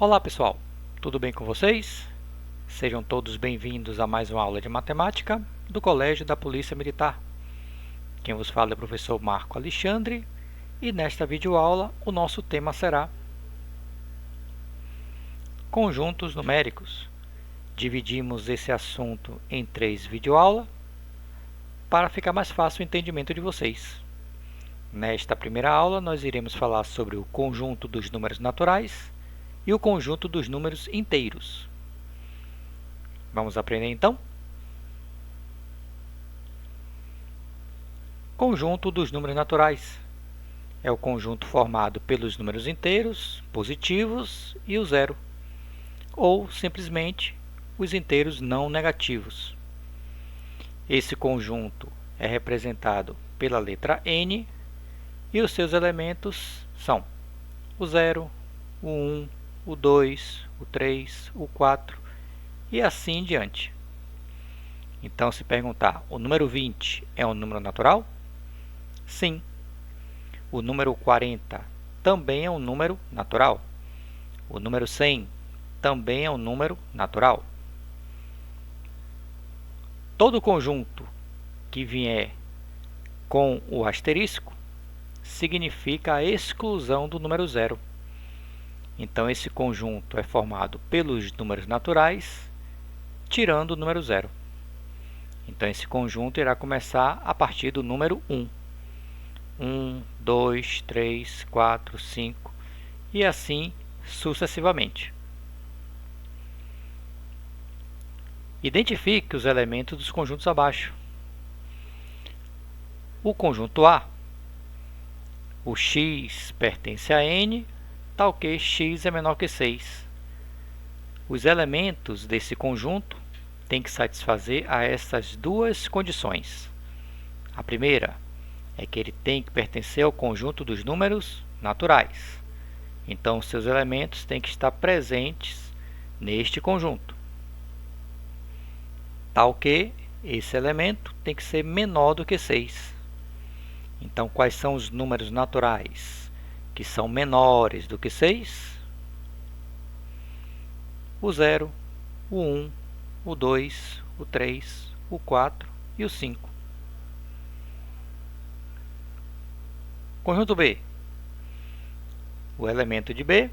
Olá pessoal, tudo bem com vocês? Sejam todos bem-vindos a mais uma aula de matemática do Colégio da Polícia Militar. Quem vos fala é o professor Marco Alexandre e nesta videoaula o nosso tema será conjuntos numéricos. Dividimos esse assunto em 3 videoaulas para ficar mais fácil o entendimento de vocês. Nesta primeira aula nós iremos falar sobre o conjunto dos números naturais e o conjunto dos números inteiros. Vamos aprender então? Conjunto dos números naturais é o conjunto formado pelos números inteiros, positivos e o zero, ou simplesmente os inteiros não negativos. Esse conjunto é representado pela letra N e os seus elementos são o 0, o 1, o 2, o 3, o 4 e assim em diante. Então, se perguntar, o número 20 é um número natural? Sim. O número 40 também é um número natural. O número 100 também é um número natural. Todo conjunto que vier com o asterisco significa a exclusão do número 0. Então, esse conjunto é formado pelos números naturais, tirando o número 0. Então, esse conjunto irá começar a partir do número 1. 1, 2, 3, 4, 5 e assim sucessivamente. Identifique os elementos dos conjuntos abaixo. O conjunto A, o x pertence a n, tal que x é menor que 6. Os elementos desse conjunto têm que satisfazer a essas duas condições. A primeira é que ele tem que pertencer ao conjunto dos números naturais. Então, seus elementos têm que estar presentes neste conjunto, tal que esse elemento tem que ser menor do que 6. Então, quais são os números naturais que são menores do que 6? O 0, o 1, o 2, o 3, o 4 e o 5. Conjunto B. O elemento de B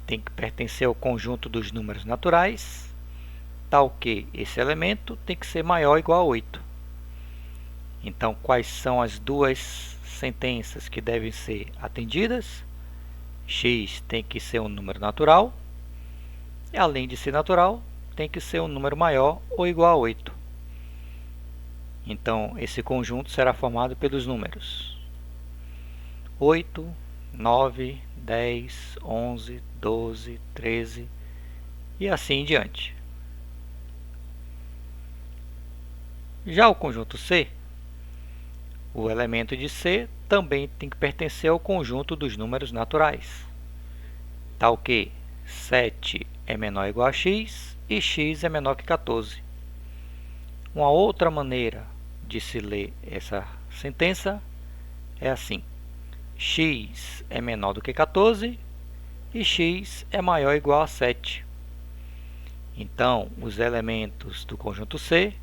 tem que pertencer ao conjunto dos números naturais, tal que esse elemento tem que ser maior ou igual a 8. Então, quais são as duas sentenças que devem ser atendidas? X tem que ser um número natural, e além de ser natural, tem que ser um número maior ou igual a 8. Então, esse conjunto será formado pelos números 8, 9, 10, 11, 12, 13 e assim em diante. Já o conjunto C, o elemento de C também tem que pertencer ao conjunto dos números naturais, tal que 7 é menor ou igual a x e x é menor que 14. Uma outra maneira de se ler essa sentença é assim: x é menor do que 14 e x é maior ou igual a 7. Então, os elementos do conjunto C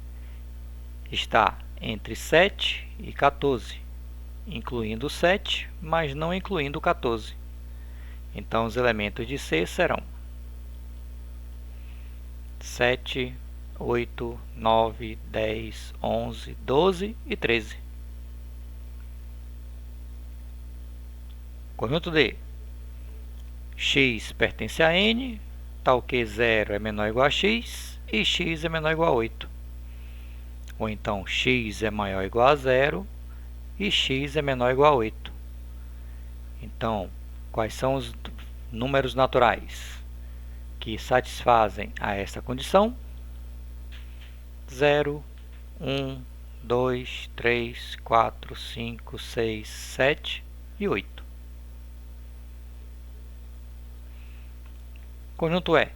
está entre 7 e 14, incluindo o 7, mas não incluindo o 14. Então, os elementos de C serão 7, 8, 9, 10, 11, 12 e 13. Conjunto D. X pertence a n, tal que 0 é menor ou igual a x e x é menor ou igual a 8. Ou então, x é maior ou igual a 0 e x é menor ou igual a 8. Então, quais são os números naturais que satisfazem a esta condição? 0, 1, 2, 3, 4, 5, 6, 7 e 8. Conjunto E.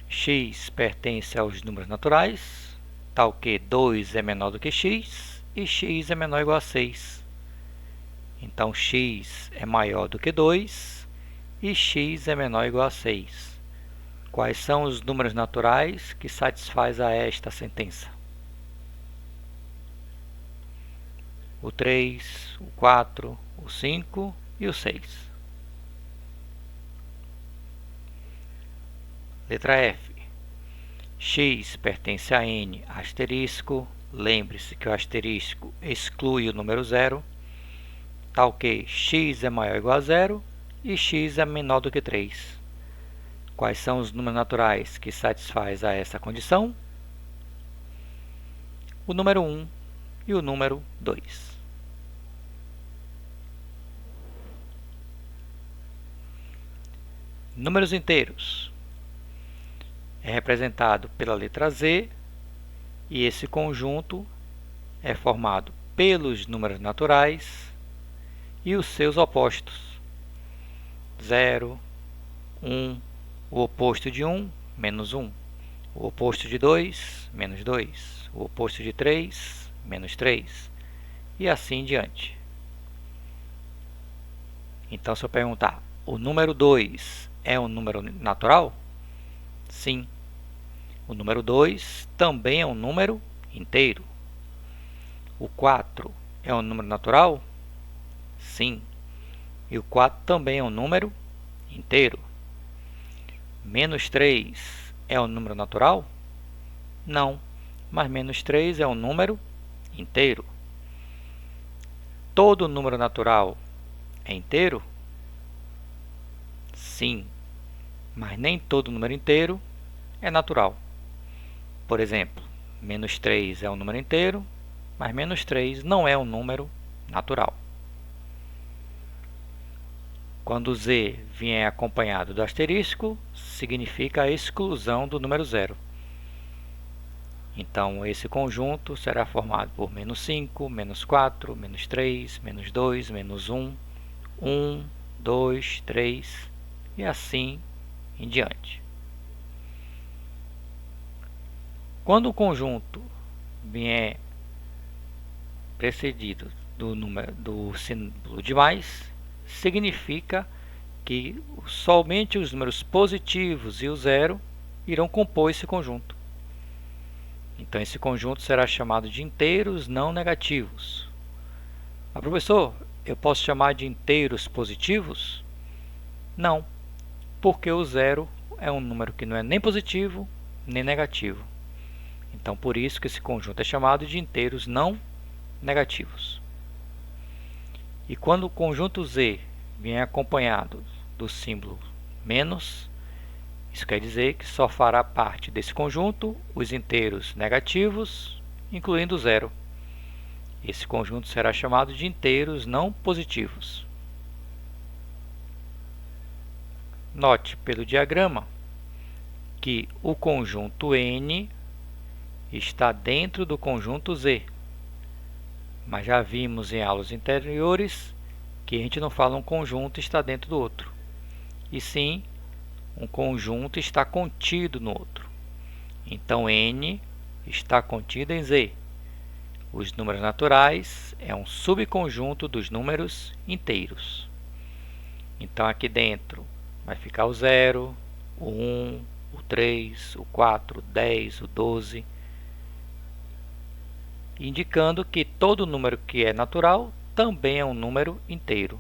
X pertence aos números naturais, tal que 2 é menor do que x e x é menor ou igual a 6. Então, x é maior do que 2 e x é menor ou igual a 6. Quais são os números naturais que satisfazem a esta sentença? O 3, o 4, o 5 e o 6. Letra F. X pertence a n asterisco. Lembre-se que o asterisco exclui o número 0. Tal que x é maior ou igual a 0 e x é menor do que 3. Quais são os números naturais que satisfazem a essa condição? O número 1 e o número 2. Números inteiros. É representado pela letra Z e esse conjunto é formado pelos números naturais e os seus opostos. 0, 1, o oposto de 1, menos 1. O oposto de 2, menos 2. O oposto de 3, menos 3. E assim em diante. Então, se eu perguntar, o número 2 é um número natural? Sim. O número 2 também é um número inteiro. O 4 é um número natural? Sim. E o 4 também é um número inteiro. Menos 3 é um número natural? Não, mas menos 3 é um número inteiro. Todo número natural é inteiro? Sim, mas nem todo número inteiro é natural. Por exemplo, menos 3 é um número inteiro, mas menos 3 não é um número natural. Quando z vier acompanhado do asterisco, significa a exclusão do número 0. Então, esse conjunto será formado por menos 5, menos 4, menos 3, menos 2, menos 1, 1, 2, 3 e assim em diante. Quando o conjunto vier precedido do símbolo de mais, significa que somente os números positivos e o 0 irão compor esse conjunto. Então, esse conjunto será chamado de inteiros não negativos. Mas, professor, eu posso chamar de inteiros positivos? Não, porque o 0 é um número que não é nem positivo nem negativo. Então, por isso que esse conjunto é chamado de inteiros não negativos. E quando o conjunto Z vier acompanhado do símbolo menos, isso quer dizer que só fará parte desse conjunto os inteiros negativos, incluindo o 0. Esse conjunto será chamado de inteiros não positivos. Note pelo diagrama que o conjunto N está dentro do conjunto Z. Mas já vimos em aulas anteriores que a gente não fala um conjunto está dentro do outro. E sim, um conjunto está contido no outro. Então, N está contido em Z. Os números naturais é um subconjunto dos números inteiros. Então, aqui dentro vai ficar o 0, o 1, o 3, o 4, o 10, o 12, indicando que todo número que é natural também é um número inteiro,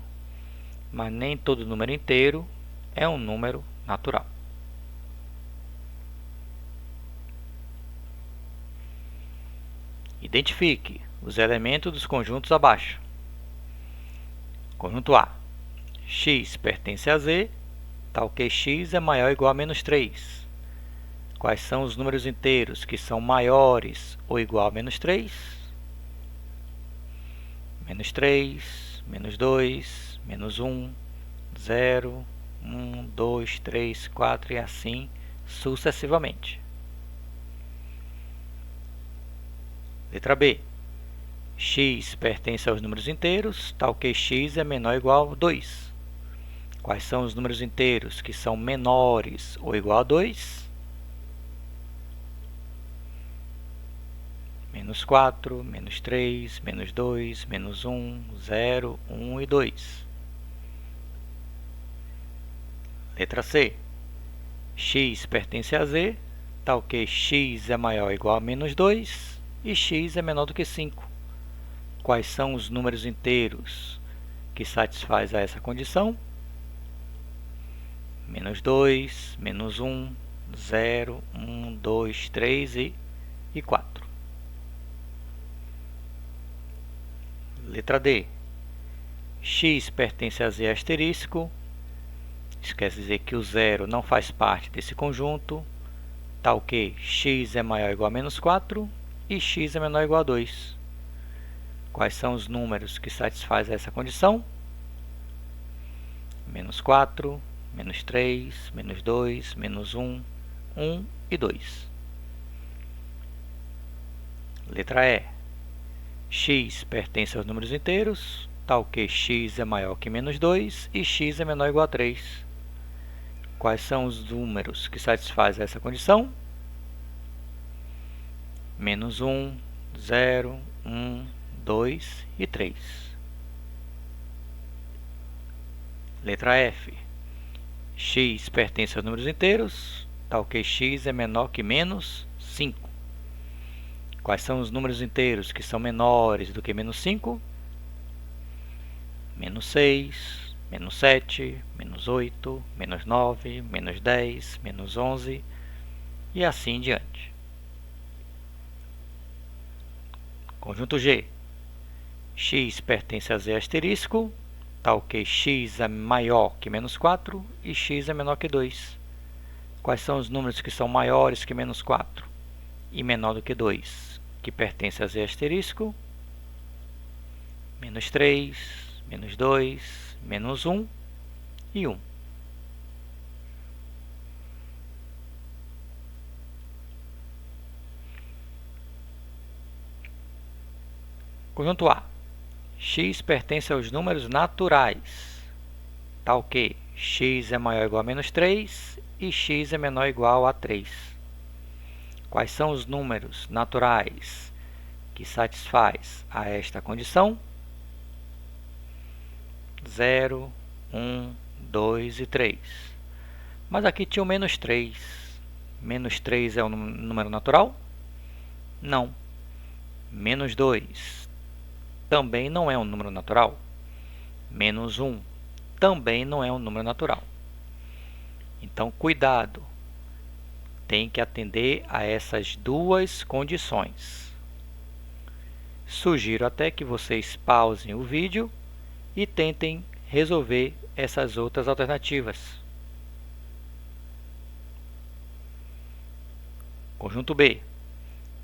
mas nem todo número inteiro é um número natural. Identifique os elementos dos conjuntos abaixo. Conjunto A. X pertence a Z, tal que x é maior ou igual a menos 3. Quais são os números inteiros que são maiores ou igual a menos 3? Menos 3, menos 2, menos 1, 0, 1, 2, 3, 4 e assim sucessivamente. Letra B. X pertence aos números inteiros, tal que x é menor ou igual a 2. Quais são os números inteiros que são menores ou igual a 2? Menos 4, menos 3, menos 2, menos 1, 0, 1 e 2. Letra C. X pertence a Z, tal que x é maior ou igual a menos 2 e x é menor do que 5. Quais são os números inteiros que satisfazem a essa condição? Menos 2, menos 1, 0, 1, 2, 3 e 4. Letra D. X pertence a Z asterisco. Isso quer dizer que o zero não faz parte desse conjunto, tal que x é maior ou igual a menos 4 e x é menor ou igual a 2. Quais são os números que satisfazem essa condição? Menos 4, menos 3, menos 2, menos 1, 1 e 2. Letra E. X pertence aos números inteiros, tal que x é maior que menos 2 e x é menor ou igual a 3. Quais são os números que satisfazem essa condição? Menos 1, 0, 1, 2 e 3. Letra F. X pertence aos números inteiros, tal que x é menor que menos 5. Quais são os números inteiros que são menores do que menos 5? Menos 6, menos 7, menos 8, menos 9, menos 10, menos 11 e assim em diante. Conjunto G. X pertence a Z asterisco, tal que x é maior que menos 4 e x é menor que 2. Quais são os números que são maiores que menos 4 e menor do que 2, que pertence a Z asterisco? Menos 3, menos 2, menos 1 e 1. Conjunto A. X pertence aos números naturais, tal que x é maior ou igual a menos 3 e x é menor ou igual a 3. Quais são os números naturais que satisfaz a esta condição? 0, 1, 2 e 3. Mas aqui tinha o menos 3. Menos 3 é um número natural? Não. Menos 2 também não é um número natural. Menos 1 também não é um número natural. Então, cuidado. Tem que atender a essas duas condições. Sugiro até que vocês pausem o vídeo e tentem resolver essas outras alternativas. Conjunto B.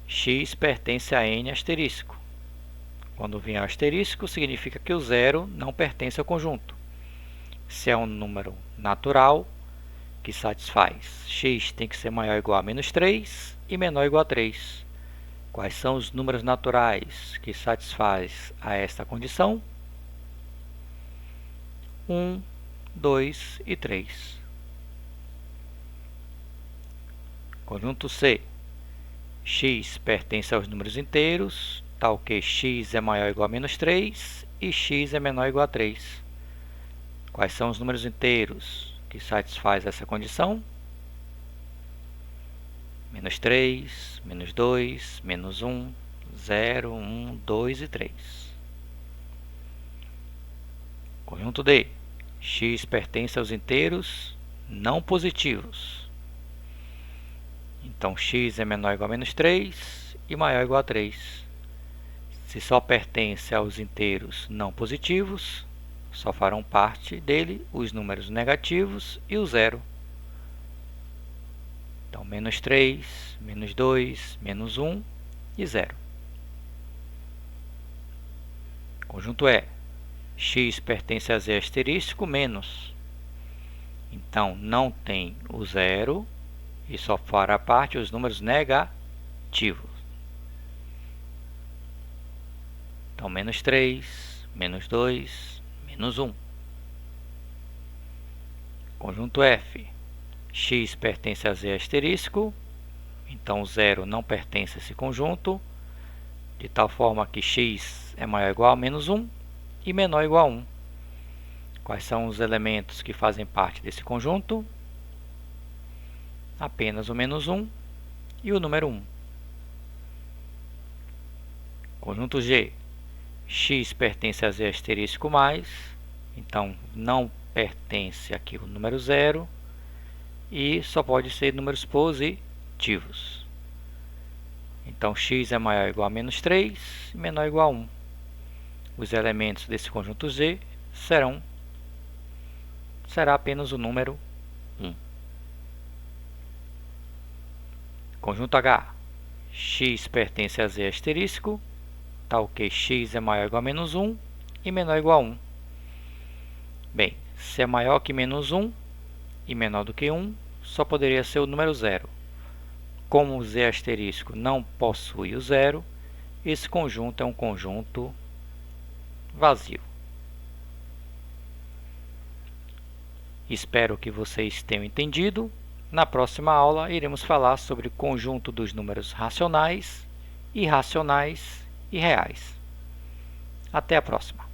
X pertence a N asterisco. Quando vier asterisco, significa que o zero não pertence ao conjunto. Se é um número natural que satisfaz x tem que ser maior ou igual a menos 3 e menor ou igual a 3. Quais são os números naturais que satisfaz a esta condição? 1, 2 e 3. Conjunto C. X pertence aos números inteiros, tal que x é maior ou igual a menos 3 e x é menor ou igual a 3. Quais são os números inteiros que satisfaz essa condição? Menos 3, menos 2, menos 1, 0, 1, 2 e 3. Conjunto D. X pertence aos inteiros não positivos. Então, x é menor ou igual a menos 3 e maior ou igual a 3. Se só pertence aos inteiros não positivos, só farão parte dele os números negativos e o zero. Então, menos 3, menos 2, menos 1 e 0. Conjunto E. X pertence a Z asterisco menos. Então, não tem o zero e só fará parte os números negativos. Então, menos 3, menos 2, menos 1. Conjunto F. X pertence a Z asterisco. Então, o zero não pertence a esse conjunto. De tal forma que x é maior ou igual a menos 1 e menor ou igual a 1. Quais são os elementos que fazem parte desse conjunto? Apenas o menos 1 e o número 1. Conjunto G. X pertence a z asterisco mais, então não pertence aqui o número 0 e só pode ser números positivos. Então x é maior ou igual a menos 3 e menor ou igual a 1. Os elementos desse conjunto Z será apenas o número 1. Conjunto H. X pertence a z asterisco, tal que x é maior ou igual a menos 1 e menor ou igual a 1. Bem, se é maior que menos 1 e menor do que 1, só poderia ser o número 0. Como o z asterisco não possui o 0, esse conjunto é um conjunto vazio. Espero que vocês tenham entendido. Na próxima aula, iremos falar sobre o conjunto dos números racionais, irracionais e reais. Até a próxima!